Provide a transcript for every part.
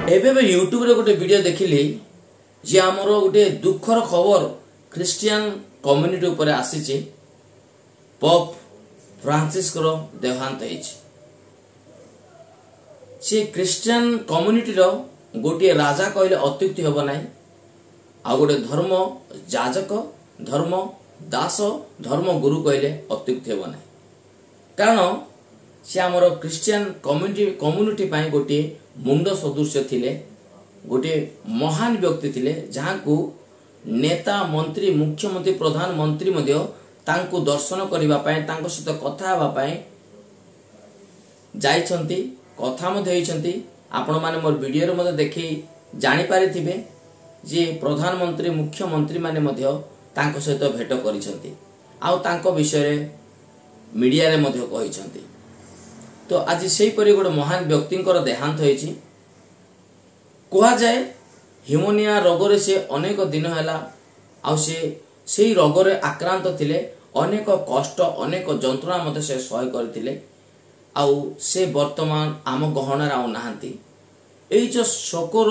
एबे यूट्यूब रे गोटे वीडियो देखिली जे हमर गोटे दुखर खबर क्रिश्चियन कम्युनिटी ऊपर आसीची। पोप फ्रांसिस को देहांत होईची। से क्रिश्चियन कम्युनिटी रो गोटे राजा कहले अत्युक्ति होब नाही। आ गोटे धर्म जाजक, धर्म दास, धर्म गुरु कहले अत्युक्ति होब नाही। कारण से हमर क्रिश्चियन कम्युनिटी पाई गोटे मुंड सदृश थिले, गोटे महान व्यक्ति थिले, जहाँ को नेता, मंत्री, मुख्यमंत्री, प्रधानमंत्री मध्य तांको दर्शन करिबा पाई, तांको सहित कथा हेबा पाई जाइछंती, कथा मध्य होइछंती। आपण माने मोर वीडियो रे मध्य देखि जानि पारिथिबे जे प्रधानमंत्री, मुख्यमंत्री माने मध्य तांको सहित भेट करिछंती, आ तांको विषय रे मीडिया रे मध्य कहिछंती। तो आज सेही परि गोटे महान व्यक्तिंकर देहांत होईची। कहा जाए हिमोनिया रोग से अनेक दिन है, से रोग आक्रांत थिले, अनेक कष्ट, अनेक जंत्रणा मते से सह करथिले। आउ से वर्तमान आम गहणार आउ नाहांती। एई जो शोकर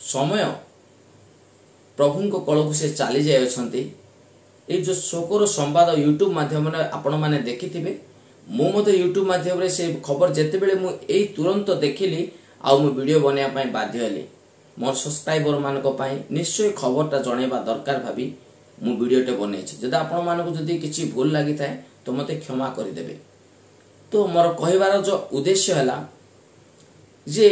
समय प्रभु को कल को से चली जाय अछंती। एई जो शोकर संवाद यूट्यूब माध्यम आपण माने देखिथिबे। मु मते यूट्यूब माध्यम रे से खबर जेते बेले मु एई तुरंत देखिली, आउ मु वीडियो बनया पाई बाध्य हेली। मोर सब्सक्राइबर मानको पाई निश्चय खबरटा जणेबा दरकार भाबी मु वीडियोटे बनैछि। जदि आपण मानको जदि किछि भूल लागि थाए तो मते क्षमा करि देबे। तो मोर कहिबार जो उद्देश्य हला जे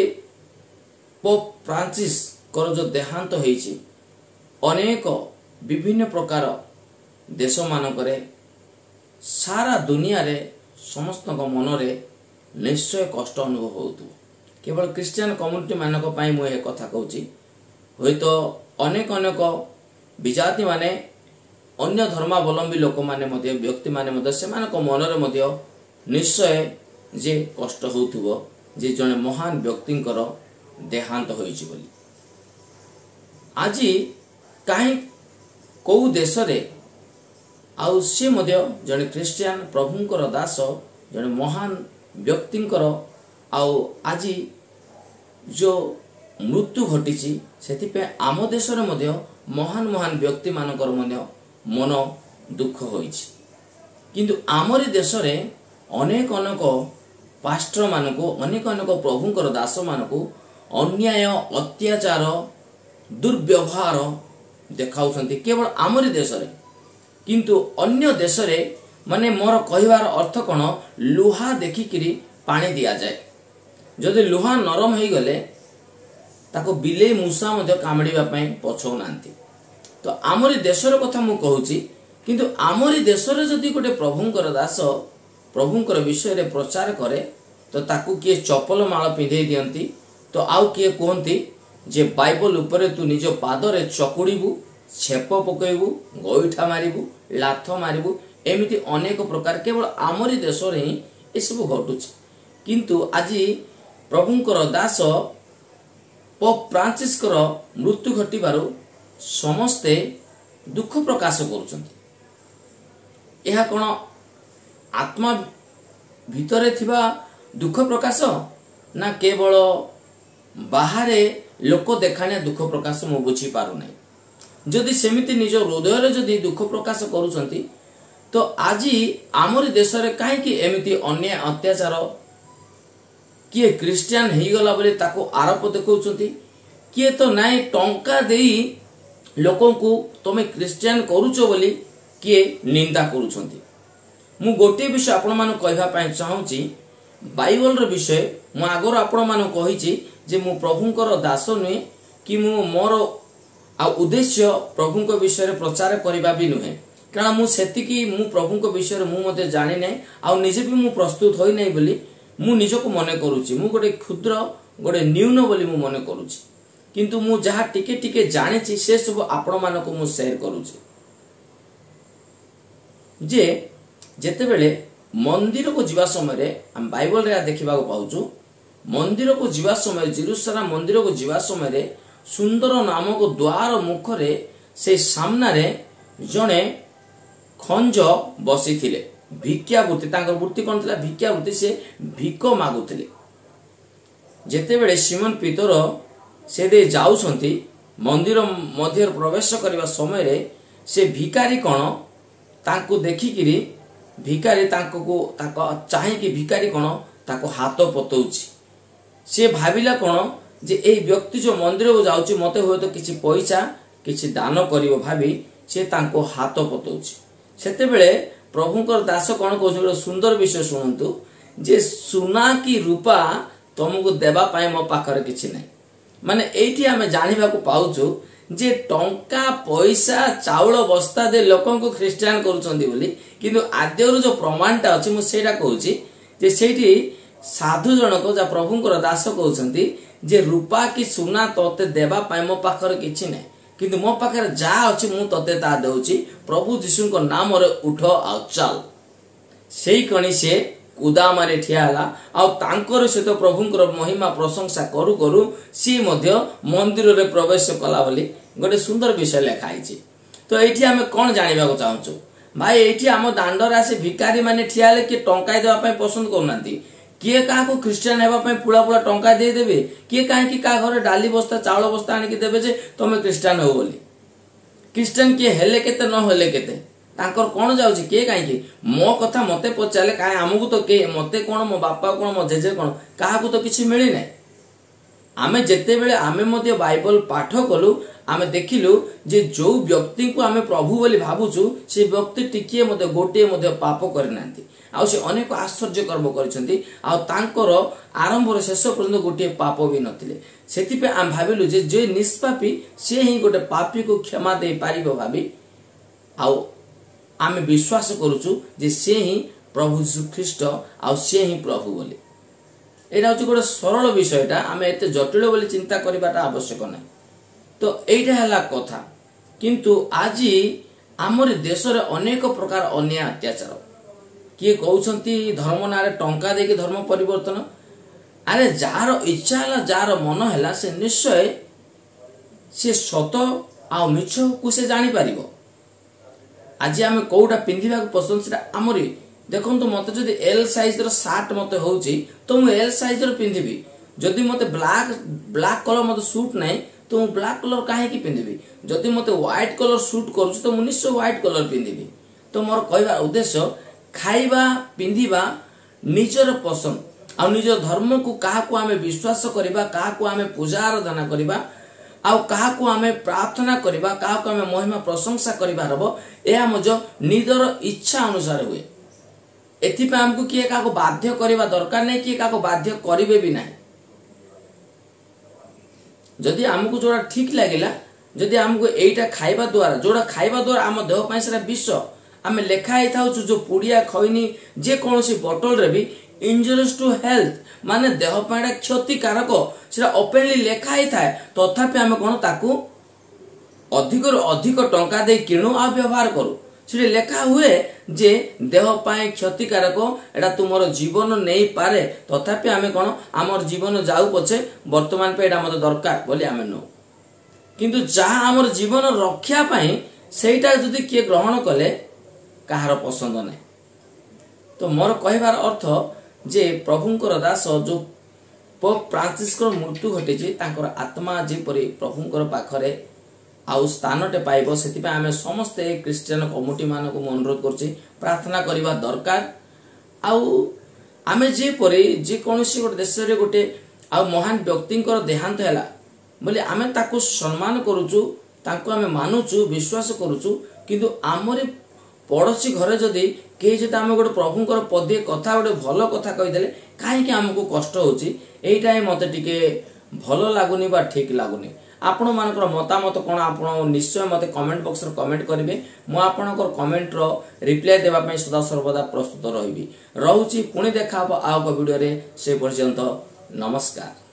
पोप फ्रांसिस को जो देहांत होईछि, अनेक विभिन्न प्रकार देश मानकरे, सारा दुनिया रे समस्त मन रे निश्चय कष्ट अनुभव होतु। केवल क्रिश्चियन कम्युनिटी मानक पाई मु ए कथा कहूची। होय तो अनेक अनेक विजाति माने, अन्य धर्मावलंबी लोक माने मध्य, व्यक्ति माने मध्य, सेमानक मन रे मध्य निश्चय जे कष्ट होउथुबो जे जने महान व्यक्तिंकर देहांत होईची बोली। आज काहे को देश रे आउ से मध्य जने क्रिश्चियन प्रभुंकर दास, जने महान व्यक्तिंकर आउ आज जो मृत्यु घटी, से आम देश मध्य महान महान व्यक्ति मानकर मन दुख होईछि। किंतु आमरी देश रे अनेक अनेक पास्टर मानको, अनेक अनेक प्रभुंकर दास मानको अन्याय, अत्याचार, दुर्व्यवहार देखाउछंती केवल आमरी देश रे। किंतु अन्य देश रे माने मोर कहिवार अर्थ कोन, लुहा देखिकिरी पानी दिया जाए। जदि लुहा नरम हो गले ताको बिले मूसा मध्य कामड़ीबा पई पछौ नांती। तो आमरी देशर कथा मु कहूची। किंतु आमरी देशरे जदि गोटे प्रभुंकर दास प्रभुंकर विषय रे प्रचार करे तो ताकू किए चपल माळ पिंधे दियंती, तो आउ किए कहंती जे बाइबल उपरे तू निज पादरे चकुड़ीबू, छेप पकईबू, गोईठा मारिबू, लाथ मारिबू, एमिति अनेक प्रकार केवल आमरी देश रे ही ए सब घटुछि। किंतु आज प्रभुंकर दास पोप फ्रांसिस को मृत्यु घटिबारु समस्ते दुख प्रकाश करुछंती। एहा कोन आत्मा भितरे थिबा दुख प्रकाश ना केवल बाहरे लोक देखाणिया दुख प्रकाश मु बुझी पारु नै। जदि सेमिति निज हृदय रे जदि दुख प्रकाश करुछंती तो आज आमरी देश रे काहे कि एमिति अन्याय, अत्याचार, किए क्रिश्चियन हो गला बोले ताको आरोप देखौछंती, किए तो नाई टंका देई लोकों को तमे क्रिश्चियन करूछो बोली किए निंदा करूछंती। मु गोटे विषय आपण मान कहबा पई चाहूची। बाइबल रो विषय मु आगर आपण मान कहिची जे मु प्रभुंकर दास नुहे कि मु मोर आ उद्देश्य प्रभुंक विषय रे प्रचार करबा भी नुहे। कारण मु सेतिकी मु प्रभुंक विषय रे मु मते जानि नै, आ निजे भी मु प्रस्तुत होई नै बोली मु निजको मने करूची। मु गोटे क्षुद्र, गोटे न्यून बोली मु मने करूची। किंतु मु जहा टिके टिके जानिची से सब आपण मानको मु शेयर करूची। जे जेते बेले मंदिर को जीवा समय रे हम बाइबल रे देखिबा को पाउचू। मंदिर को जीवा समय, जेरूशलेम मंदिर को जीवा समय रे सुंदर नामक द्वार मुख रे से सामना रे जणे खंज बसी थिले। भिक्षा वृत्ति, तांकर वृत्ति कोन थिला? भिक्षा वृत्ति। से भिक मागुथिले। ଯେତେବେଳେ ସିମନ ପିତର ସେ ଦେଇ ଯାଉଛନ୍ତି मंदिर मध्य प्रवेश करने समय से भिकारी कौन तांको देखिकी भिकारी चाहिए भिकारी कौन ताको हाथ पतौछि से भाविला कौन जे ए व्यक्ति जो मंदिर को जाउछि मते हुए तो किछि पैसा किछि दान करिवो भाभी से तांको हाथ पतौछि सेतेबेले प्रभुंकर दास कौन कहउछि सुंदर विषय शुणु जे सुना की रूपा तुमको देवा पाए मो पाखरे किछि नै माने एठी आमे जानिबा को पाउछु जे टंका पैसा चाउल बस्ता दे लोकन को ख्रिस्टियन करूछंदी बोली किंतु आद्यरु जो प्रमाणटा अछि मु सेटा कहउछि जे सेठी साधु जनक जा प्रभुंकर दास कहउछंती जे रूपा की सुना तोते देवा पाए मो पाखरे किछि नै किंतु मो पाखरे जा अछि मु तोते ता देउछि प्रभु यीशु को नाम रे उठ आ चल सेई कणी से कुदा मारे ठियाला आउ तांकर सहित प्रभुंकर महिमा प्रशंसा करू करू सी मध्य मंदिर रे प्रवेश कला बोली गोटे सुंदर विषय लिखा है। तो एठी आमे कोन जानिबा को चाहूछु भाई एठी आम दांडर आसे भिकारी माने ठियाले कि टंका देवा पय पसंद करनांती किए का को क्रिश्चियन हेबा पय पुला पुला टंका दे देबे किए काहे कि का घरे डाली बस्ता चावल बस्ता आनि कि देबे जे तमे क्रिश्चियन हो बोली क्रिश्चियन के हेले केते न हेले केते तांकर कोन जाउछि के काहे कि मो कथा मते पचाले काहे हमकु तो के मते कोन मो बापा कोन मो जेजे कोन काहाकु तो किछि मिली नै आमे जेते बेले आमे मध्ये बाइबल पाठ कलु आमे देखिलु जे जो व्यक्ति को आमे प्रभु बोली भाबुछु से व्यक्ति टिकिए मध्ये गोटे मध्ये पाप करनांती आ से अनेक आश्चर्य कर्म करछंती आ तांकर आरंभ रे शेष पर्यंत गोटे पाप भी नथिले सेति पे आम भाबिलु जे निष्पापी से ही गोटे पापी को क्षमा दे पारिबो भाबी आ आमे विश्वास करूछु जे से ही प्रभु यीशु ख्रीष्ट आ से ही प्रभु बोली एटा होची गोटे सरल विषयटा आमे एते जटिल बोली चिंता करिबाटा आवश्यक नै तो एटा हला कथा किंतु आजी हमर देश रे अनेक प्रकार अन्याय अत्याचार किए कहउछंती धर्म नारे टंका देके धर्म परिवर्तन अरे जार इच्छा हला जार मन हला से निश्चय से सत आ मिछ को से जानि पारिबो आज आम कौटा पिंधिबा पसंद से आमरी देखो तो मत जदि एल साइज रो शर्ट मत होउची तो मु एल साइज रो पिंधिबी जदि मते ब्लैक कलर मते सूट नै तो मु ब्लैक कलर काहे की पिंधिबी जदि मते व्हाइट कलर सूट करूची तो मु निश्चय व्हाइट कलर पिंधिबी तो मोर कहबा उद्देश्य खाइबा पिंधिबा निजर पसंद आ निज धर्म को काहा को आमे विश्वास करिबा काहा को आमे पूजा आराधना करिबा आउ कहा को आमे प्रार्थना करिबा कहा को आमे महिमा प्रशंसा करिबा रबो एहा मज निदर इच्छा अनुसार हुए एथि पे हमको किए का को बाध्य करिबा दरकार नै कि का को बाध्य करिवे भी नै जदि हमको जोड़ा ठीक लागिला जदि हमको एटा खाइबा द्वारा हम देह पय सेरा विष आमे लेखा आइ थाउ जो पुडिया खइनी जे कोनोसी बोतल रे भी इंजुरियस टू हेल्थ माने देह पय क्षतिकारक सेरा ओपनली लेखा आइ थाए तथापि आमे कोन ताकू अधिक रो अधिक टंका दे किणु आ व्यवहार करू से लेखा हुए जे देह पाए क्षतिकारक एटा तुमर जीवन नहीं पारे तथापि आमे कोन हमर जीवन जाऊ पछे वर्तमान पे एटा मते दरकार बोली आमे नो किंतु जहा हमर जीवन रक्षा पाए सेटा जदि के ग्रहण कले कहार पसंद नै तो मोर कहबार अर्थ जे प्रभुंकर दास जो पोप फ्रांसिस मृत्यु घटी तांकर आत्मा जेपरी प्रभुंकर पाखरे आउ स्थानटे पाइबो सेति पे आमे समस्त क्रिश्चियन कम्युनिटी मान को अनुरोध करछि प्रार्थना करिबा दरकार आउ आमे जेपरी जे कोनोसी गोटे देश रे गोटे आ महान व्यक्तिंकर देहांत हैला बोले आमे ताको सम्मान करूछु ताको आमे मानुछु विश्वास करूछु किंतु आमरे पड़ोसी घरे जदि के जदि आमे गोटे प्रभुंकर पदे कथा गोटे भलो कथा कहि देले काहे कि हमको कष्ट होछि एइटा ही मते टिके भलो लागुनी बा ठीक लागुनी आपण मानकर मतामत कोन आपण निश्चय मते कमेंट बॉक्स रे कमेंट करिवे मु आपणकर कमेंट रो रिप्लाई देबा पई सदा सर्वदा प्रस्तुत रहिबी रहउची पुणी देखा आ वीडियो रे से पर्यंत नमस्कार।